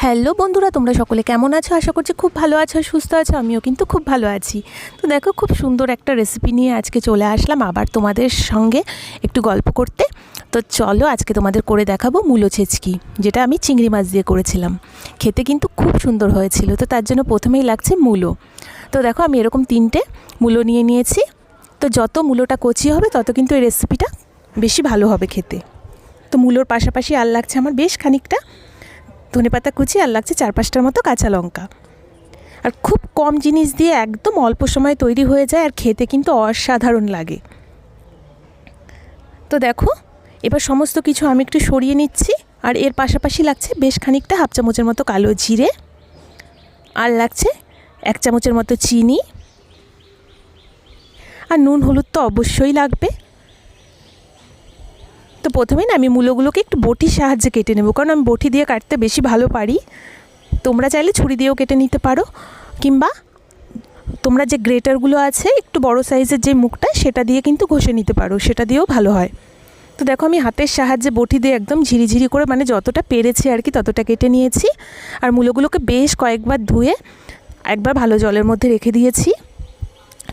Hello বন্ধুরা, তোমরা সকলে কেমন আছো? আশা করছি খুব ভালো আছো, সুস্থ আছো। আমিও কিন্তু খুব ভালো আছি। তো দেখো, খুব সুন্দর একটা রেসিপি নিয়ে আজকে চলে আসলাম আবার তোমাদের সঙ্গে একটু গল্প করতে। তো চলো, আজকে তোমাদের করে দেখাবো মূলো ছেচকি, যেটা আমি চিংড়ি মাছ দিয়ে করেছিলাম। খেতে কিন্তু খুব সুন্দর হয়েছিল। তো তার জন্য প্রথমেই লাগছে মূলো। তো দেখো, আমি এরকম 3টে মূলো নিয়ে নিয়েছি। তো যত মূলোটা কচি হবে তত কিন্তু এই রেসিপিটা বেশি ভালো হবে খেতে। তো মূলোর পাশাপাশি আর লাগছে আমার বেশ খানিকটা ধনেপাতা কুচি, আর লাগছে 4-5টার মতো কাঁচা লঙ্কা। আর খুব কম জিনিস দিয়ে একদম অল্প সময়ে তৈরি হয়ে যায়, আর খেতে কিন্তু অসাধারণ লাগে। তো দেখো, এবার সমস্ত কিছু আমি একটু সরিয়ে নিচ্ছি। আর এর পাশাপাশি লাগছে বেশ খানিকটা 1/2 চামচের মতো কালো জিরে, আর লাগছে 1 চামচের মতো চিনি, আর নুন হলুদ তো অবশ্যই লাগবে। তো প্রথমে না আমি মূলোগুলোকে একটু বটির সাহায্যে কেটে নেব, কারণ আমি বটি দিয়ে কাটতে বেশি ভালো পারি। তোমরা চাইলে ছুরি দিয়েও কেটে নিতে পারো, কিংবা তোমরা যে গ্রেটারগুলো আছে একটু বড় সাইজের যে মুখটা, সেটা দিয়ে কিন্তু ঘষে নিতে পারো, সেটা দিয়েও ভালো হয়। তো দেখো, আমি হাতের সাহায্যে বটি দিয়ে একদম ঝিরিঝিরি করে, মানে যতটা পেরেছি আর কি ততটা কেটে নিয়েছি। আর মূলোগুলোকে বেশ কয়েকবার ধুয়ে একবার ভালো জলের মধ্যে রেখে দিয়েছি।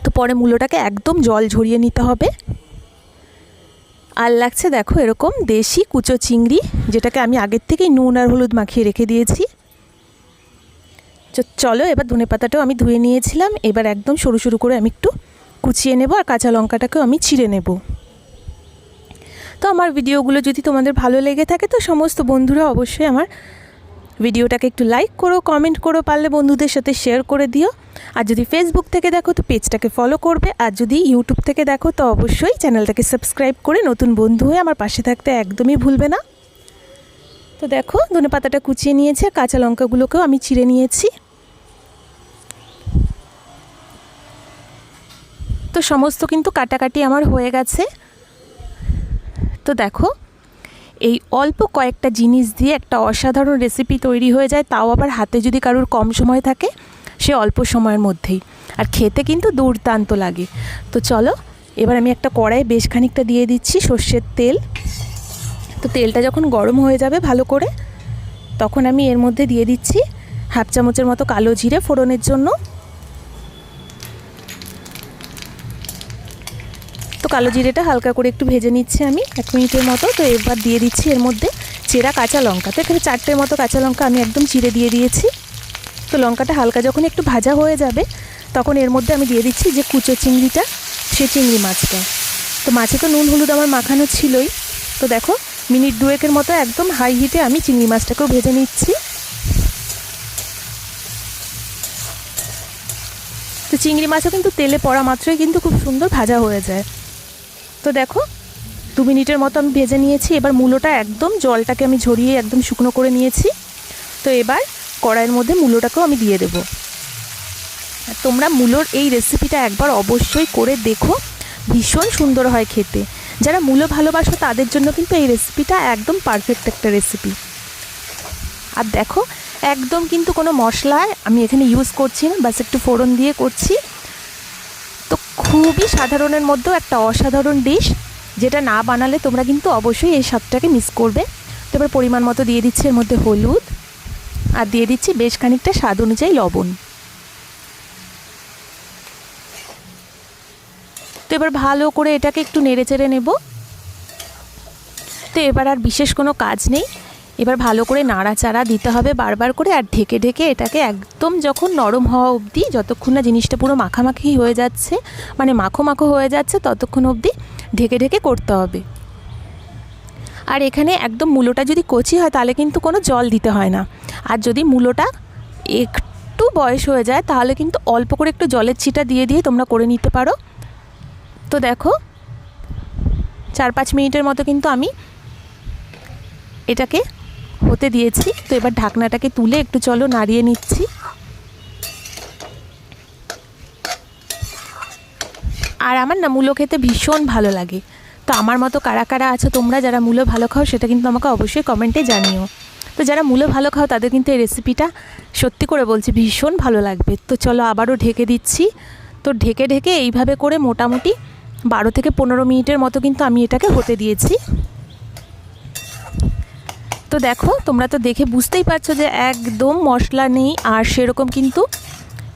তো পরে মূলোটাকে একদম জল ঝরিয়ে নিতে হবে। আর লাগছে দেখো এরকম দেশি কুচো চিংড়ি, যেটাকে আমি আগের থেকেই নুন আর হলুদ মাখিয়ে রেখে দিয়েছি। চলো, এবার ধনেপাতাটাও আমি ধুয়ে নিয়েছিলাম। এবার একদম সরু সরু করে আমি একটু কুচিয়ে নেব, আর কাঁচা লঙ্কাটাকেও আমি চিড়ে নেব। তো আমার ভিডিওগুলো যদি তোমাদের ভালো লেগে থাকে, তো সমস্ত বন্ধুরা অবশ্যই আমার ভিডিওটাকে একটু লাইক করো, কমেন্ট করো, পারলে বন্ধুদের সাথে শেয়ার করে দিও। আর যদি ফেসবুক থেকে দেখো তো পেজটাকে ফলো করবে, আর যদি ইউটিউব থেকে দেখো তো অবশ্যই চ্যানেলটাকে সাবস্ক্রাইব করে নতুন বন্ধু হয়ে আমার পাশে থাকতে একদমই ভুলবে না। তো দেখো, ধনেপাতাটা কুচিয়ে নিয়েছি, আর কাঁচা লঙ্কাগুলোকেও আমি চিড়ে নিয়েছি। তো সমস্ত কিন্তু কাটাকাটি আমার হয়ে গেছে। তো দেখো, এই অল্প কয়েকটা জিনিস দিয়ে একটা অসাধারণ রেসিপি তৈরি হয়ে যায়, তাও আবার হাতে যদি কারোর কম সময় থাকে, সে অল্প সময়ের মধ্যেই। আর খেতে কিন্তু দুর্দান্ত লাগে। তো চলো, এবার আমি একটা কড়াইয়ে বেশ খানিকটা দিয়ে দিচ্ছি সর্ষের তেল। তো তেলটা যখন গরম হয়ে যাবে ভালো করে, তখন আমি এর মধ্যে দিয়ে দিচ্ছি 1/2 চামচের মতো কালো জিরে ফোড়নের জন্য। তো কালো জিরেটা হালকা করে একটু ভেজে নিচ্ছি আমি 1 মিনিটের মতো। তো এবার দিয়ে দিচ্ছি এর মধ্যে চেরা কাঁচা লঙ্কা। তো এখানে 4টের মতো কাঁচা লঙ্কা আমি একদম চিড়ে দিয়ে দিয়েছি। তো লঙ্কাটা হালকা যখন একটু ভাজা হয়ে যাবে, তখন এর মধ্যে আমি দিয়ে দিচ্ছি যে কুচো চিংড়িটা, সে চিংড়ি মাছটা। তো মাছে তো নুন হলুদ আমার মাখানো ছিলই। তো দেখো, মিনিট 2-এর মতো একদম হাই হিটে আমি চিংড়ি মাছটাকেও ভেজে নিচ্ছি। তো চিংড়ি মাছও কিন্তু তেলে পড়া মাত্রই কিন্তু খুব সুন্দর ভাজা হয়ে যায়। তো দেখো, 2 মিনিটের মতো আমি ভেজে নিয়েছি। এবার মূলোটা একদম জলটাকে আমি ঝরিয়ে একদম শুকনো করে নিয়েছি। তো এবার কড়াইয়ের মধ্যে মূলোটাকেও আমি দিয়ে দেবো। আর তোমরা মূলোর এই রেসিপিটা একবার অবশ্যই করে দেখো, ভীষণ সুন্দর হয় খেতে। যারা মূলো ভালোবাসো তাদের জন্য কিন্তু এই রেসিপিটা একদম পারফেক্ট একটা রেসিপি। আর দেখো, একদম কিন্তু কোনো মশলা আমি এখানে ইউজ করছি না, বাস একটু ফোড়ন দিয়ে করছি। তো খুবই সাধারণের মধ্যেও একটা অসাধারণ ডিশ, যেটা না বানালে তোমরা কিন্তু অবশ্যই এই স্বাদটাকে মিস করবে। তো এবার পরিমাণ মতো দিয়ে দিচ্ছি এর মধ্যে হলুদ, আর দিয়ে দিচ্ছি বেশ খানিকটা স্বাদ অনুযায়ী লবণ। তো এবার ভালো করে এটাকে একটু নেড়ে চেড়ে নেব। তো এবার আর বিশেষ কোনো কাজ নেই, এবার ভালো করে নাড়াচাড়া দিতে হবে বারবার করে, আর ঢেকে ঢেকে এটাকে একদম যখন নরম হওয়া অবধি, যতক্ষণ না জিনিসটা পুরো মাখামাখি হয়ে যাচ্ছে, মানে মাখো মাখো হয়ে যাচ্ছে, ততক্ষণ অবধি ঢেকে ঢেকে করতে হবে। আর এখানে একদম মূলোটা যদি কচি হয় তাহলে কিন্তু কোনো জল দিতে হয় না। আর যদি মূলোটা একটু বয়স হয়ে যায়, তাহলে কিন্তু অল্প করে একটু জলের ছিটা দিয়ে দিয়ে তোমরা করে নিতে পারো। তো দেখো, 4-5 মিনিটের মতো কিন্তু আমি এটাকে হতে দিয়েছি। তো এবার ঢাকনাটাকে তুলে একটু চলো নাড়িয়ে নিচ্ছি। আর আমার না মূলো খেতে ভীষণ ভালো লাগে। তো আমার মতো কারা কারা আছো তোমরা যারা মূলো ভালো খাও, সেটা কিন্তু আমাকে অবশ্যই কমেন্টে জানিও। তো যারা মূলো ভালো খাও তাদের কিন্তু এই রেসিপিটা সত্যি করে বলছি ভীষণ ভালো লাগবে। তো চলো আবারও ঢেকে দিচ্ছি। তো ঢেকে ঢেকে এইভাবে করে মোটামুটি 12 থেকে 15 মিনিটের মতো কিন্তু আমি এটাকে হতে দিয়েছি। তো দেখো, তোমরা তো দেখে বুঝতেই পারছো যে একদম মশলা নেই, আর সেরকম কিন্তু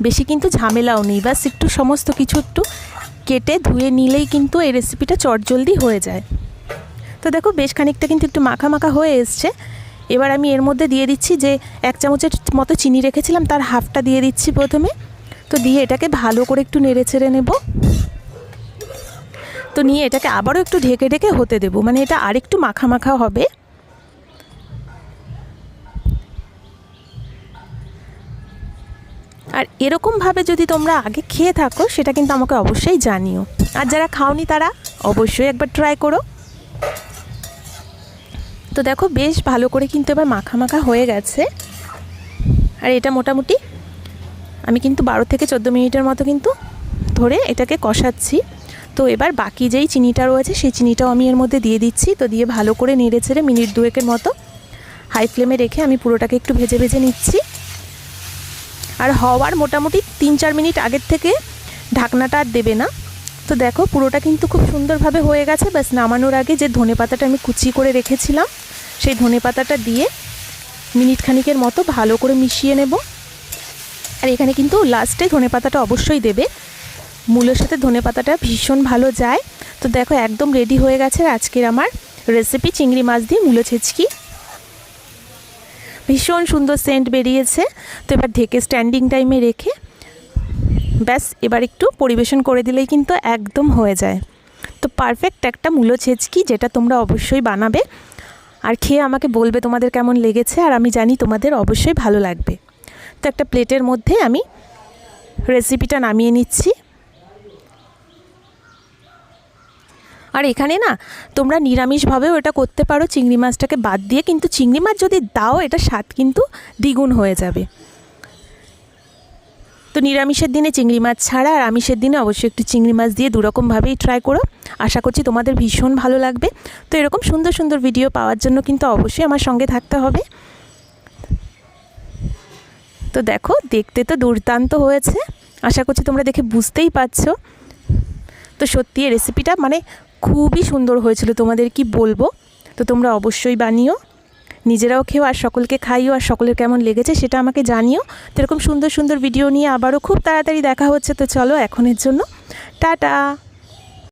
বেশি কিন্তু ঝামেলাও নেই। বাস একটু সমস্ত কিছু একটু কেটে ধুয়ে নিলেই কিন্তু এই রেসিপিটা চটজলদি হয়ে যায়। তো দেখো, বেশ খানিকটা কিন্তু একটু মাখা মাখা হয়ে এসছে। এবার আমি এর মধ্যে দিয়ে দিচ্ছি যে 1 চামচের মতো চিনি রেখেছিলাম, তার হাফটা দিয়ে দিচ্ছি প্রথমে। তো দিয়ে এটাকে ভালো করে একটু নেড়ে চেড়ে নেব। তো নিয়ে এটাকে আবারও একটু ঢেকে ঢেকে হতে দেব, মানে এটা আরেকটু মাখা মাখা হবে। আর এরকমভাবে যদি তোমরা আগে খেয়ে থাকো সেটা কিন্তু আমাকে অবশ্যই জানিও, আর যারা খাওনি তারা অবশ্যই একবার ট্রাই করো। তো দেখো, বেশ ভালো করে কিন্তু এবার মাখা মাখা হয়ে গেছে। আর এটা মোটামুটি আমি কিন্তু 12 থেকে 14 মিনিটের মতো কিন্তু ধরে এটাকে কষাচ্ছি। তো এবার বাকি যেই চিনিটা রয়েছে সেই চিনিটাও আমি এর মধ্যে দিয়ে দিচ্ছি। তো দিয়ে ভালো করে নেড়ে ছেড়ে মিনিট 2 মতো হাই ফ্লেমে রেখে আমি পুরোটাকে একটু ভেজে ভেজে নিচ্ছি। আর হওয়ার মোটামুটি 3-4 মিনিট আগের থেকে ঢাকনাটা আর দেবে না। তো দেখো, পুরোটা কিন্তু খুব সুন্দরভাবে হয়ে গেছে। ব্যাস নামানোর আগে যে ধনেপাতাটা আমি কুচি করে রেখেছিলাম সেই ধনেপাতাটা দিয়ে মিনিট খানিকের মতো ভালো করে মিশিয়ে নেব। আর এখানে কিন্তু লাস্টে ধনেপাতাটা অবশ্যই দেবে, মূলের সাথে ধনেপাতাটা ভীষণ ভালো যায়। তো দেখো, একদম রেডি হয়ে গেছে আজকের আমার রেসিপি চিংড়ি মাছ দিয়ে মূলো ছেচকি। ভীষণ সুন্দর সেন্ট বেরিয়েছে। তো এবার ঢেকে স্ট্যান্ডিং টাইমে রেখে ব্যাস এবার একটু পরিবেশন করে দিলেই কিন্তু একদম হয়ে যায়। তো পারফেক্ট একটা মূলো ছেচকি, যেটা তোমরা অবশ্যই বানাবে আর খেয়ে আমাকে বলবে তোমাদের কেমন লেগেছে, আর আমি জানি তোমাদের অবশ্যই ভালো লাগবে। তো একটা প্লেটের মধ্যে আমি রেসিপিটা নামিয়ে নিচ্ছি। আর এখানে না তোমরা নিরামিষভাবেও এটা করতে পারো, চিংড়ি মাছটাকে বাদ দিয়ে, কিন্তু চিংড়ি মাছ যদি দাও এটা স্বাদ কিন্তু দ্বিগুণ হয়ে যাবে। তো নিরামিষের দিনে চিংড়ি মাছ ছাড়া আর আমিষের দিনে অবশ্যই একটু চিংড়ি মাছ দিয়ে দুরকমভাবেই ট্রাই করো। আশা করছি তোমাদের ভীষণ ভালো লাগবে। তো এরকম সুন্দর সুন্দর ভিডিও পাওয়ার জন্য কিন্তু অবশ্যই আমার সঙ্গে থাকতে হবে। তো দেখো, দেখতে তো দুর্দান্ত হয়েছে, আশা করছি তোমরা দেখে বুঝতেই পারছো। তো সত্যি এই রেসিপিটা মানে খুবই সুন্দর হয়েছিল, তোমাদের কি বলবো। তো তোমরা অবশ্যই বানিও, নিজেরাও খেও আর সকলকে খাইও, আর সকলের কেমন লেগেছে সেটা আমাকে জানিও। তো এরকম সুন্দর সুন্দর ভিডিও নিয়ে আবারও খুব তাড়াতাড়ি দেখা হচ্ছে। তো চলো, এখনের জন্য টাটা।